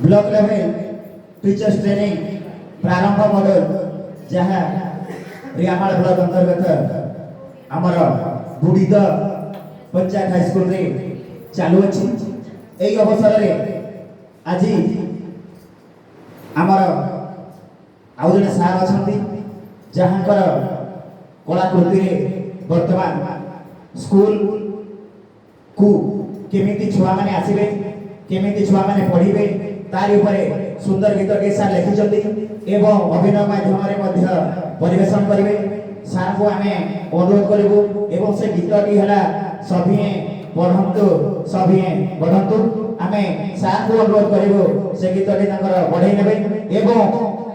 Block level teachers training प्रारंभ model जहाँ रियामाल block अंतर्गत आमर बुड़ीद पंचायत हाईस्कूल रे चालू अच्छी यही अवसर में आज आमर आउ जड़े सार अच्छा जहाँ कलाकृति वर्तमान स्कूल को केमिति छुआ माने आसीबे केमिति छुआ माने पढ़िबे तारि उपरे सुंदर गीत के सार लिखिचंती एवं अभिनय माध्यम रे मध्य परिवेशन करिवे सार को आमे अनुरोध करिवु एवं से गीतटी हला सभिए पढ़ंतु सभिए पढ़ंतु आमे सार को अनुरोध करिवु से गीतटी तांकर बढ़ाई नेबे एवं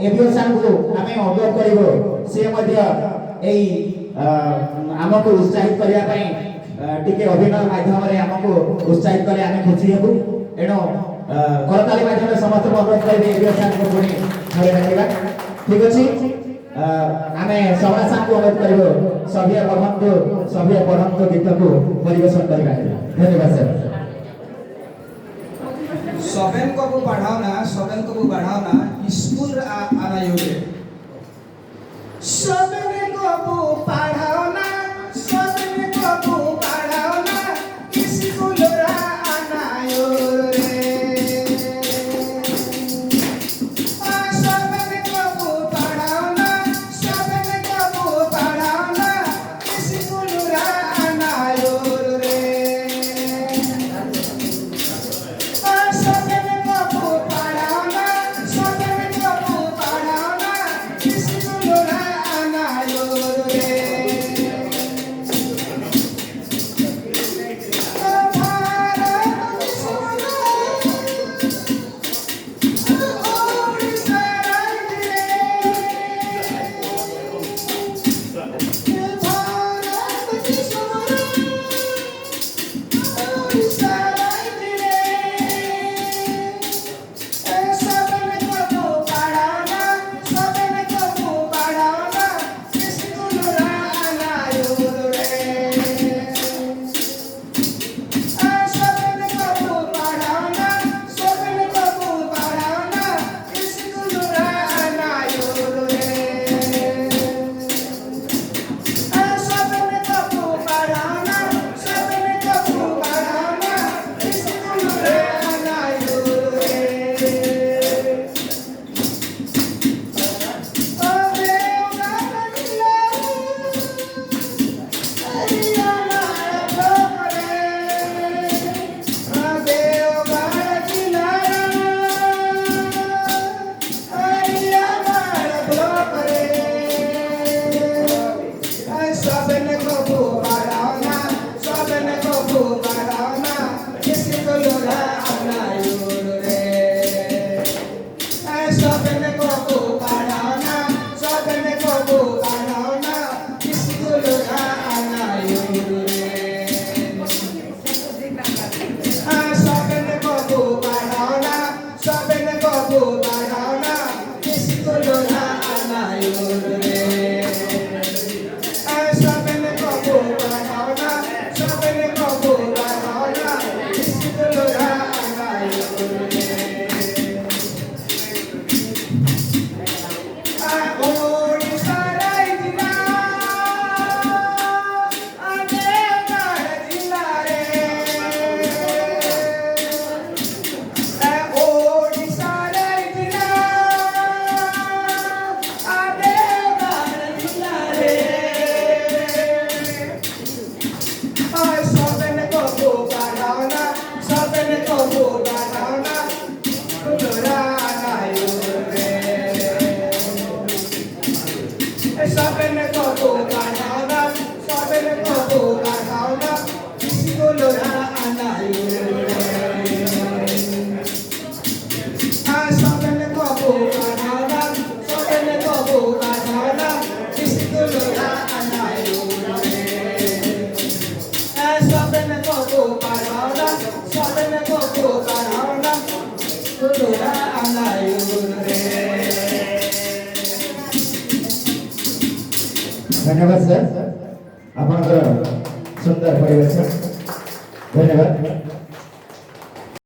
एबिओ सार को आमे अनुरोध करिवु से मध्य एई आमको उत्साहित करिया पई टिके अभिनय माध्यम रे हमको उत्साहित करे आमे खुशी हेबु एनो करताली माध्यम समस्त अनुरोध करिबे एबिओ सार को पुणी थरे रखिबा ठीक अछि आमे सबरा सार को अनुरोध करिवो सभे पढ़ंतु गीत को परिवेशन करिबा धन्यवाद सर सभेन को पढ़ाओ ना स्कूल आना योगे सभेन को पढ़ाओ ना स्कूल आना योगे धन्यवाद सर आपन सुंदर परिवेश धन्यवाद।